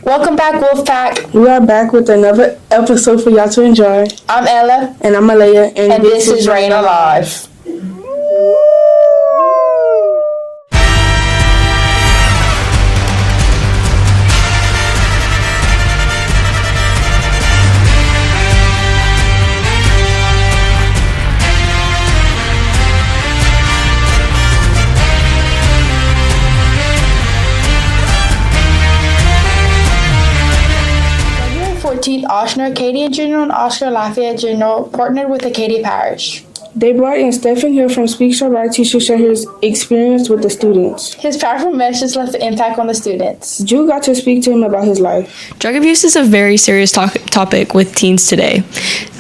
Welcome back, Wolfpack. We are back with another episode for y'all to enjoy. I'm Ella. And I'm Alea. And this is Rayne Alive. Ochsner, Acadia General, and Oscar Lafayette General partnered with Acadia Parish. They brought in Stephan Hill from Speak Sharp Art to share his experience with the students. His powerful message left an impact on the students. Drew got to speak to him about his life. Drug abuse is a very serious topic with teens today.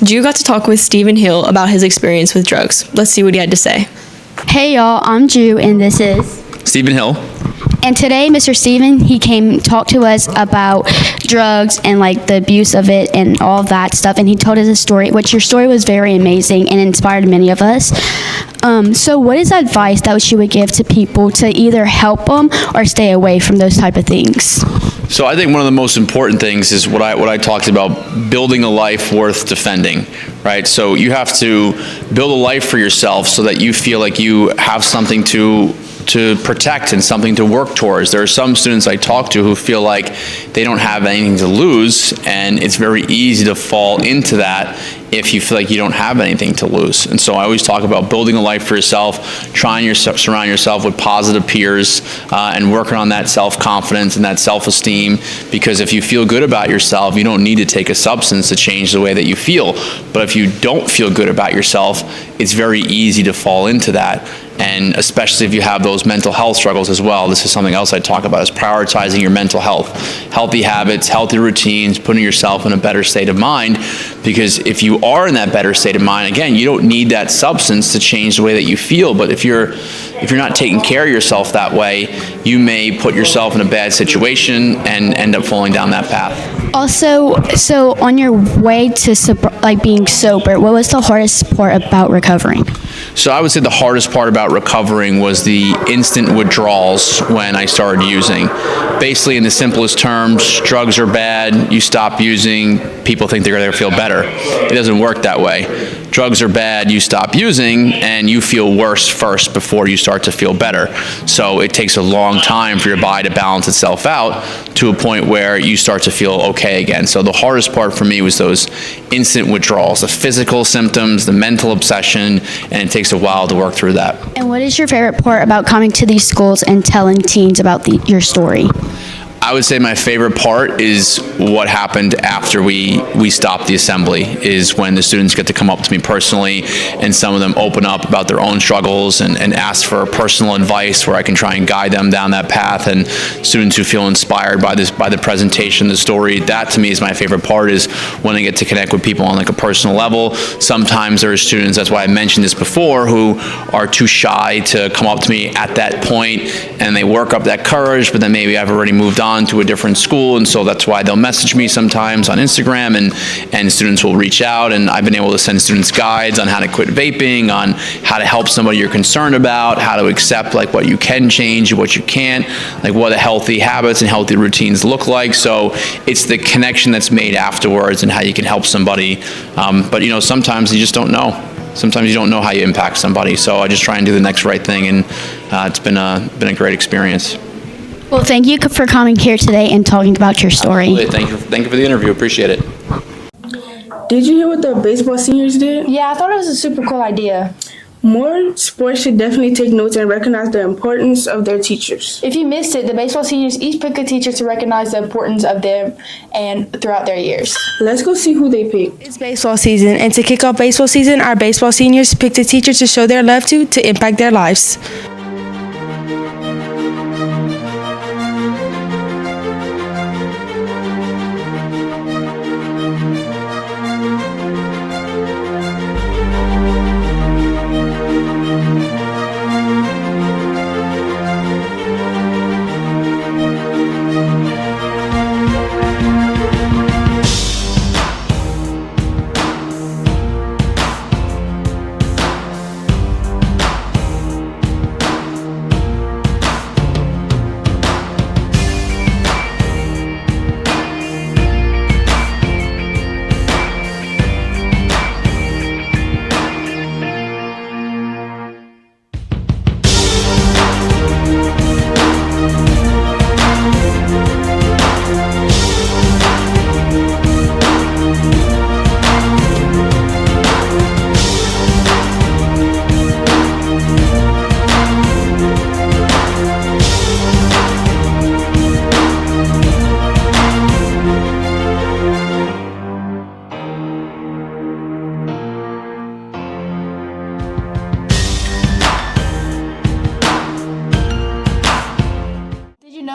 Drew got to talk with Stephan Hill about his experience with drugs. Let's see what he had to say. Hey y'all, I'm Drew and this is Stephan Hill. And today, Mr. Stephan, he came talk to us about drugs and like the abuse of it and all of that stuff. And he told us a story, which your story was very amazing and inspired many of us. So what is advice that you would give to people to either help them or stay away from those type of things? So I think one of the most important things is what I talked about, building a life worth defending, right? So you have to build a life for yourself so that you feel like you have something to protect and something to work towards. There are some students I talk to who feel like they don't have anything to lose, and it's very easy to fall into that if you feel like you don't have anything to lose. And so I always talk about building a life for yourself, trying to surround yourself with positive peers, and working on that self-confidence and that self-esteem, because if you feel good about yourself, you don't need to take a substance to change the way that you feel. But if you don't feel good about yourself, it's very easy to fall into that. And especially if you have those mental health struggles as well. This is something else I talk about, is prioritizing your mental health. Healthy habits, healthy routines, putting yourself in a better state of mind, because if you are in that better state of mind, again, you don't need that substance to change the way that you feel. But if you're not taking care of yourself that way, you may put yourself in a bad situation and end up falling down that path. Also, so on your way to being sober, what was the hardest part about recovering? So I would say the hardest part about recovering was the instant withdrawals when I started using. Basically, in the simplest terms, drugs are bad, you stop using, people think they're going to feel better. It doesn't work that way. Drugs are bad, you stop using, and you feel worse first before you start to feel better. So it takes a long time for your body to balance itself out to a point where you start to feel okay again. So the hardest part for me was those instant withdrawals, the physical symptoms, the mental obsession, and it takes a while to work through that. And what is your favorite part about coming to these schools and telling teens about your story? I would say my favorite part is what happened after we stopped the assembly, is when the students get to come up to me personally, and some of them open up about their own struggles and ask for personal advice where I can try and guide them down that path. And students who feel inspired by the presentation, the story, that to me is my favorite part, is when I get to connect with people on like a personal level. Sometimes there are students, that's why I mentioned this before, who are too shy to come up to me at that point, and they work up that courage, but then maybe I've already moved on to a different school, and so that's why they'll message me sometimes on Instagram, and students will reach out, and I've been able to send students guides on how to quit vaping, on how to help somebody you're concerned about, how to accept like what you can change and what you can't, like what the healthy habits and healthy routines look like. So it's the connection that's made afterwards and how you can help somebody, but you know, sometimes you just don't know. Sometimes you don't know how you impact somebody, so I just try and do the next right thing, and it's been a great experience. Well, thank you for coming here today and talking about your story. Absolutely. Thank you for the interview. Appreciate it. Did you hear what the baseball seniors did? Yeah, I thought it was a super cool idea. More sports should definitely take notes and recognize the importance of their teachers. If you missed it, the baseball seniors each picked a teacher to recognize the importance of them and throughout their years. Let's go see who they picked. It's baseball season, and to kick off baseball season, our baseball seniors picked a teacher to show their love to impact their lives.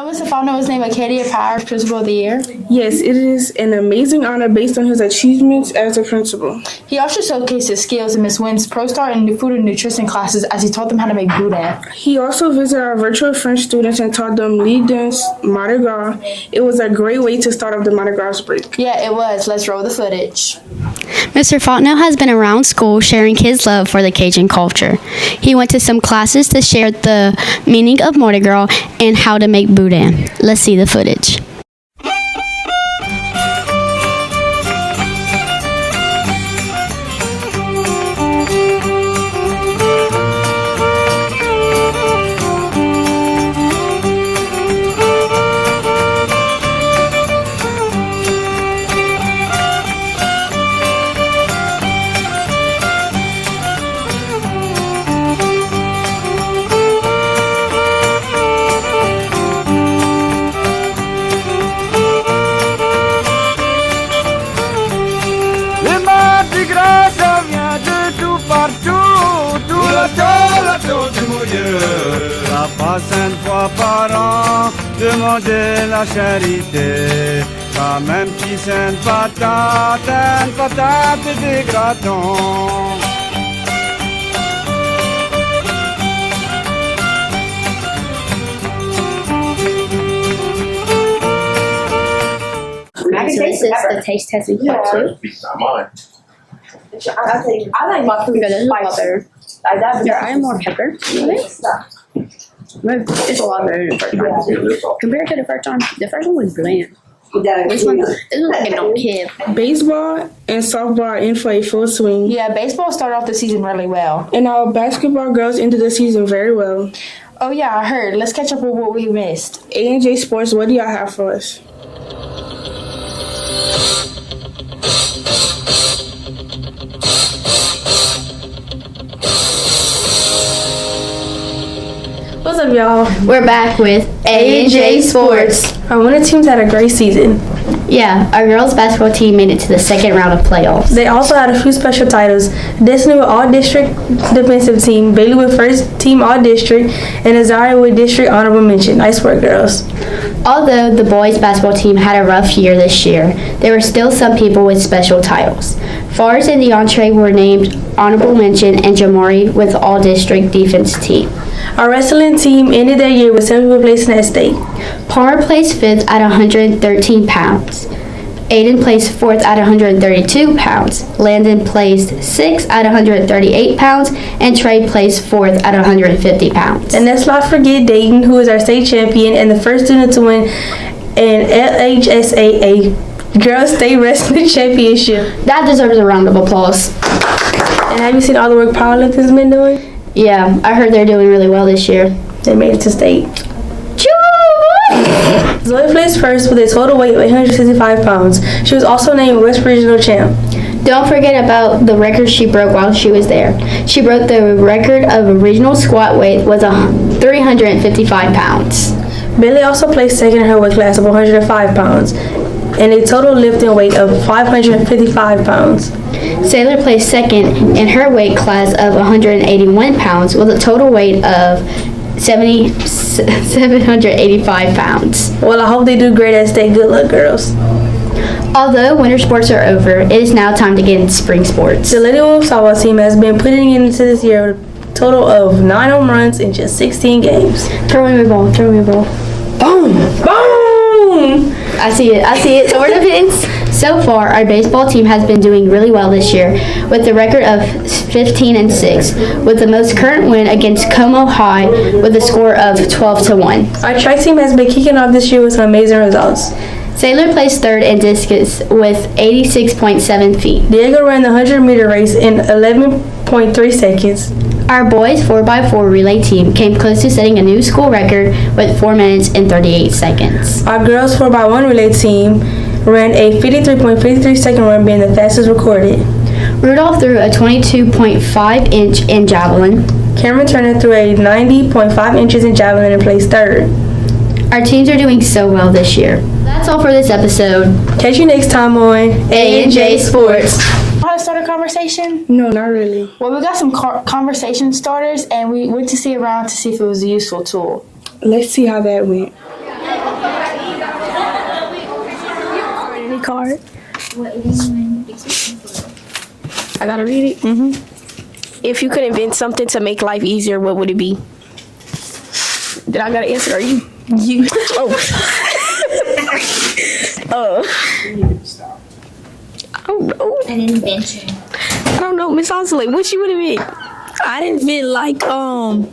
know Mr. Fontenot was named Acadia Power Principal of the Year. Yes, it is an amazing honor based on his achievements as a principal. He also showcased his skills in Miss Wynn's Pro Start and Food and Nutrition classes as he taught them how to make boudin. He also visited our virtual French students and taught them lead dance, Mardi Gras. It was a great way to start off the Mardi Gras break. Yeah, it was. Let's roll the footage. Mr. Fontenot has been around school sharing his love for the Cajun culture. He went to some classes to share the meaning of Mardi Gras and how to make boudin. Let's see the footage. Ça passe une fois par an, demander la charité. Pas même si c'est une patate de gratin. So this is the taste testing part 2. I like my food spicy. There, I am more pepper. It's a lot better than the first time. Compared to the first time, the first one was bland. This one's like a don't care. Baseball and softball are in for a full swing. Yeah, baseball started off the season really well. And our basketball girls ended the season very well. Oh yeah, I heard. Let's catch up with what we missed. A&J Sports, what do y'all have for us? What's up, y'all? We're back with A&J Sports. Our winning teams had a great season. Yeah, our girls basketball team made it to the second round of playoffs. They also had a few special titles. Destiny with All-District Defensive Team, Bailey with First Team All-District, and Azaria with District Honorable Mention. Nice work, girls. Although the boys basketball team had a rough year this year, there were still some people with special titles. Fars and DeAndre were named Honorable Mention, and Jamari with All-District Defense Team. Our wrestling team ended their year with 7th place in that state. Par placed 5th at 113 pounds. Aiden placed 4th at 132 pounds. Landon placed 6th at 138 pounds. And Trey placed 4th at 150 pounds. And let's not forget Dayton, who is our state champion and the first student to win an LHSAA Girls State Wrestling Championship. That deserves a round of applause. And have you seen all the work powerlifters has been doing? Yeah, I heard they're doing really well this year. They made it to state. Zoe placed first with a total weight of 865 pounds. She was also named West Regional Champ. Don't forget about the record she broke while she was there. She broke the record of regional squat weight with 355 pounds. Bailey also placed second in her weight class of 105 pounds and a total lifting weight of 555 pounds. Sailor placed second in her weight class of 181 pounds with a total weight of 785 pounds. Well, I hope they do great at state. Good luck, girls. Although winter sports are over, it is now time to get into spring sports. The Lady Wolf softball team has been putting into this year a total of 9 home runs in just 16 games. Throw me a ball. Boom! Boom! I see it. Sort of is. So far, our baseball team has been doing really well this year with a record of 15-6, with the most current win against Como High with a score of 12-1. Our track team has been kicking off this year with some amazing results. Sailor placed third in discus with 86.7 feet. Diego ran the 100-meter race in 11.3 seconds. Our boys 4x4 relay team came close to setting a new school record with 4 minutes and 38 seconds. Our girls 4x1 relay team ran a 53.53 second run, being the fastest recorded. Rudolph threw a 22.5 inch in javelin. Cameron Turner threw a 90.5 inches in javelin and placed third. Our teams are doing so well this year. That's all for this episode. Catch you next time on A&J Sports. Want to start a conversation? No, not really. Well, we got some conversation starters, and we went to see around to see if it was a useful tool. Let's see how that went. any card. I gotta read it. If you could invent something to make life easier, what would it be? Did I gotta answer? Are you? Oh. I don't know. An invention. I don't know, Miss Osley. What she would invent? I'd invent like a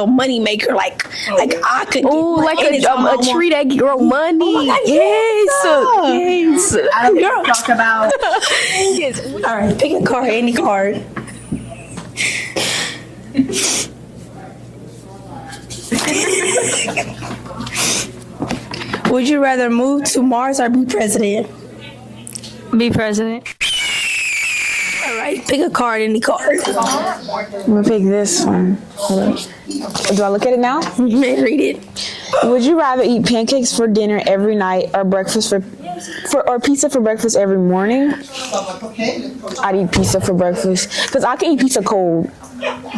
money maker, like I could. Oh, like a tree that grow money. Yes. I don't know what to talk about. Yes. All right, pick a card, any card. Would you rather move to Mars or be president? Be president. All right, pick a card, any card. I'm gonna pick this one. Hold on. Do I look at it now? Read it. Would you rather eat pancakes for dinner every night or breakfast or pizza for breakfast every morning? I'd eat pizza for breakfast because I can eat pizza cold.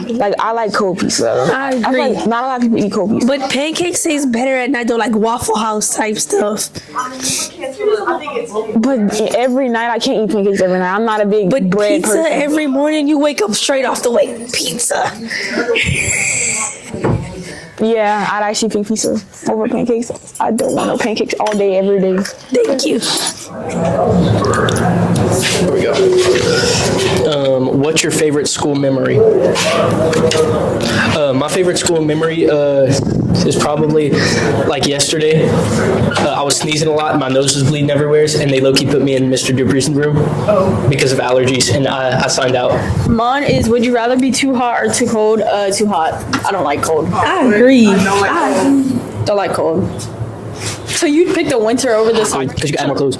Like I like cold pizza. I agree. Like not a lot of people eat cold pizza. But pancakes taste better at night though, like Waffle House type stuff. But every night I can't eat pancakes every night. I'm not a big bread Pizza person. every morning, you wake up straight off the way. Pizza. Yeah, I'd actually pick pizza over pancakes. I don't want no pancakes all day, every day. Thank you. Here we go. What's your favorite school memory? My favorite school memory is probably like yesterday. I was sneezing a lot, my nose was bleeding everywhere, and they low-key put me in Mr. Dupree's room because of allergies, and I signed out. Mine is, would you rather be too hot or too cold? Too hot. I don't like cold. I agree. I don't like cold. So you'd pick the winter over the summer? Because you can add more clothes.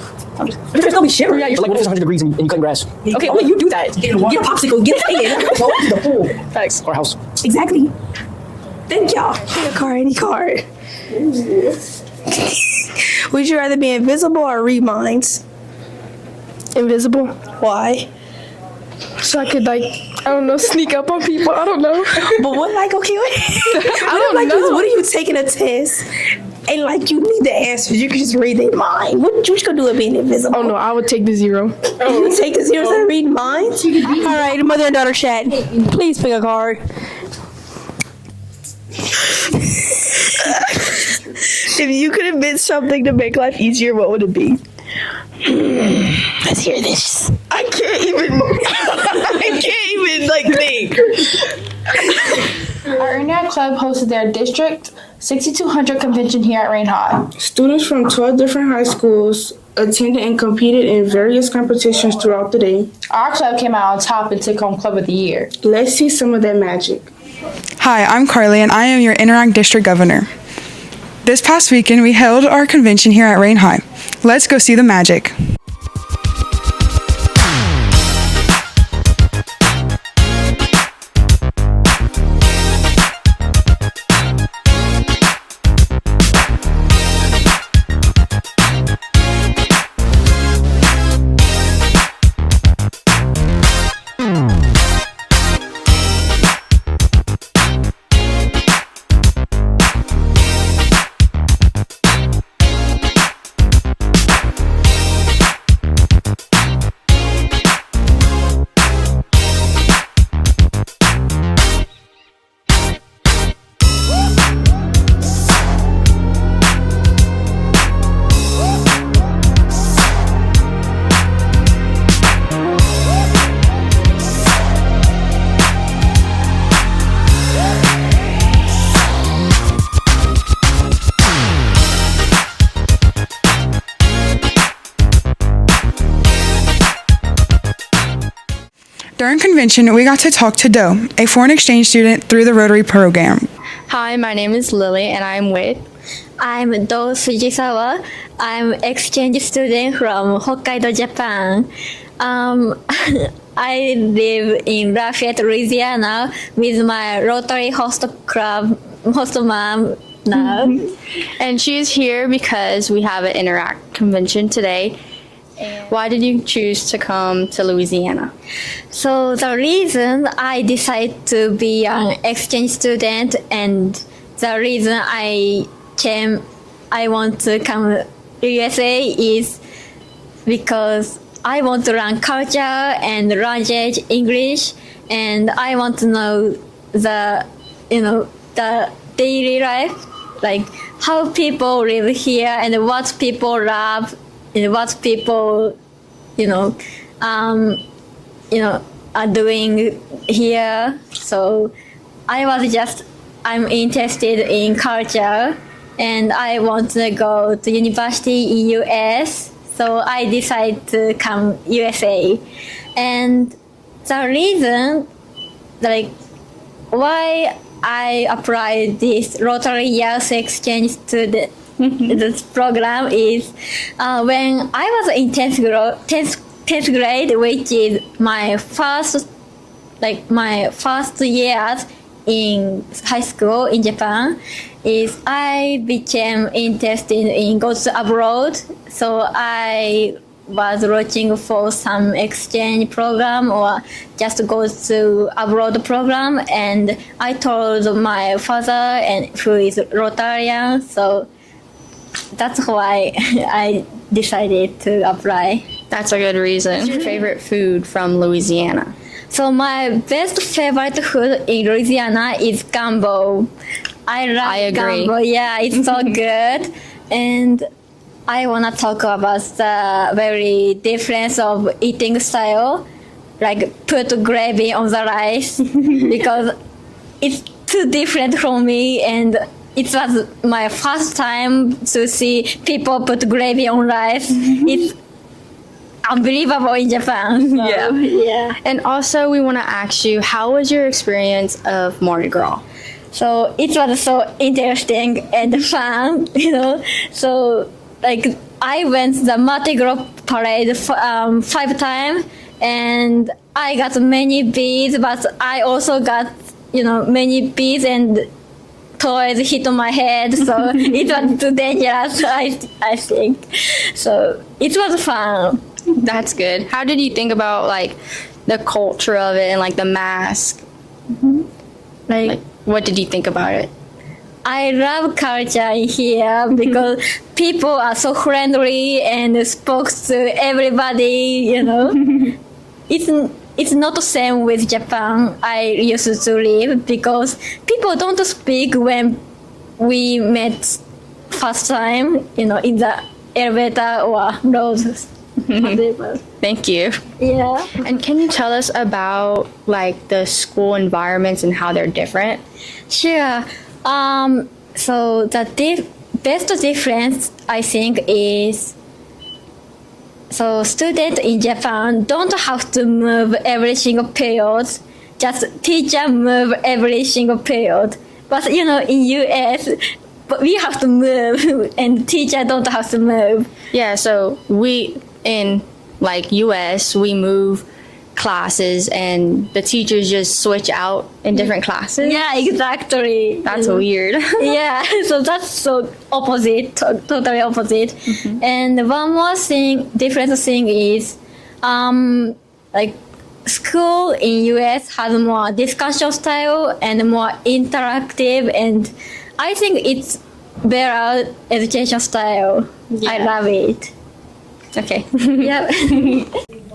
You're gonna be shivering. Like what if it's 100 degrees and you cutting grass? Okay, well, you do that. Get a popsicle, get a fan. Go to the pool. Thanks. Or house. Exactly. Thank y'all. Pick a card, any card. Would you rather be invisible or read minds? Invisible. Why? So I could I don't know, sneak up on people. I don't know. But what, like, okay, what? I don't know. What are you taking a test and like you need the answers? You can just read their mind. What you gonna do with being invisible? Oh no, I would take the 0. You would take the 0 instead of reading minds? All right, mother and daughter chat. Please pick a card. If you could invent something to make life easier, what would it be? Let's hear this. I can't even think. Our internet club hosted their district 6200 convention here at Rayne High. Students from 12 different high schools attended and competed in various competitions throughout the day. Our club came out on top and took home Club of the Year. Let's see some of that magic. Hi, I'm Carly and I am your Interact District Governor. This past weekend we held our convention here at Rayne High. Let's go see the magic. During convention, we got to talk to Doe, a foreign exchange student through the Rotary program. Hi, my name is Lily and I'm with. I'm Do Fujisawa. I'm exchange student from Hokkaido, Japan. I live in Lafayette, Louisiana with my Rotary host mom now. And she is here because we have an Interact convention today. Why did you choose to come to Louisiana? So the reason I decided to be an exchange student and the reason I want to come USA is because I want to learn culture and language, English, and I want to know the daily life, like how people live here and what people love and what people, are doing here. So I'm interested in culture, and I want to go to university in US. So I decided to come USA, and the reason, like, why I applied this Rotary Youth Exchange student this program is when I was in 10th grade, which is my first years in high school in Japan, is I became interested in go to abroad. So I was looking for some exchange program or just go to abroad program, and I told my father, and who is Rotarian, so that's why I decided to apply. That's a good reason. What's your favorite food from Louisiana? So my best favorite food in Louisiana is gumbo. I love gumbo. Yeah, it's so good. And I want to talk about the very difference of eating style, like put gravy on the rice, because it's too different from me, and it was my first time to see people put gravy on rice. It's unbelievable in Japan. So, yeah. And also, we want to ask you, how was your experience of Mardi Gras? So it was so interesting and fun, So like I went the Mardi Gras parade 5 times, and I got many beads, but I also got many beads and toys hit on my head, so it was too dangerous, I think. So it was fun. That's good. How did you think about like the culture of it and like the mask? Like what did you think about it? I love culture here because people are so friendly and spoke to everybody, It's not the same with Japan I used to live, because people don't speak when we met first time, in the elevator or roads. Thank you. Yeah. And can you tell us about like the school environments and how they're different? Sure. So the best difference, I think, is so students in Japan don't have to move every single period. Just teacher move every single period. But in US, we have to move and teacher don't have to move. Yeah, so we in like US, we move classes and the teachers just switch out in different classes. Yeah, exactly. That's weird. Yeah, so that's so opposite, totally opposite. And one more different thing is, like school in US has more discussion style and more interactive, and I think it's better education style. I love it. Okay. Yeah.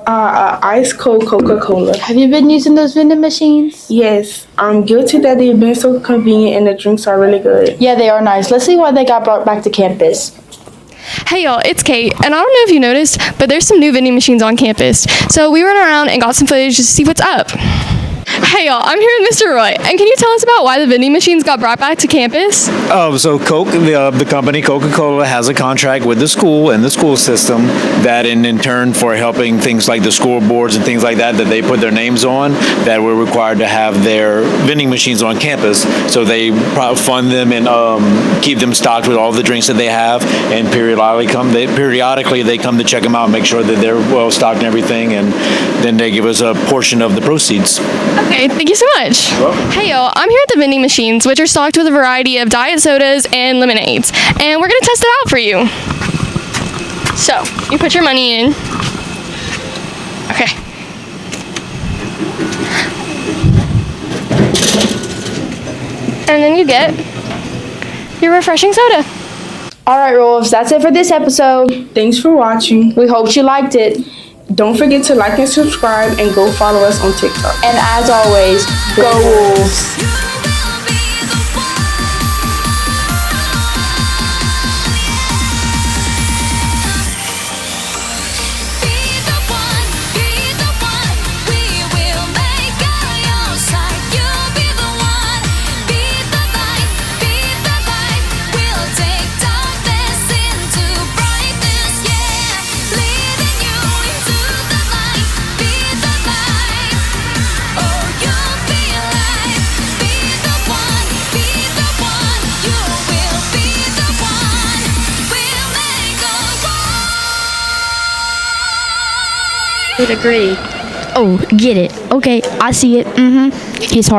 Ice cold Coca-Cola. Have you been using those vending machines? Yes, I'm guilty that they've been so convenient and the drinks are really good. Yeah, they are nice. Let's see why they got brought back to campus. Hey y'all, it's Kate, and I don't know if you noticed, but there's some new vending machines on campus. So we went around and got some footage just to see what's up. Hey y'all, I'm here with Mr. Roy, and can you tell us about why the vending machines got brought back to campus? So Coke, the company Coca-Cola has a contract with the school and the school system that in turn for helping things like the scoreboards and things like that they put their names on, that we're required to have their vending machines on campus. So they fund them and keep them stocked with all the drinks that they have, and periodically they come to check them out and make sure that they're well stocked and everything, and then they give us a portion of the proceeds. Okay, thank you so much. Hey y'all, I'm here at the vending machines, which are stocked with a variety of diet sodas and lemonades, and we're gonna test it out for you. So, you put your money in. Okay. And then you get your refreshing soda. All right, Rolfs, that's it for this episode. Thanks for watching. We hope you liked it. Don't forget to like and subscribe and go follow us on TikTok. And as always, go Wolves. Would agree. Oh, get it. Okay, I see it. He's hard.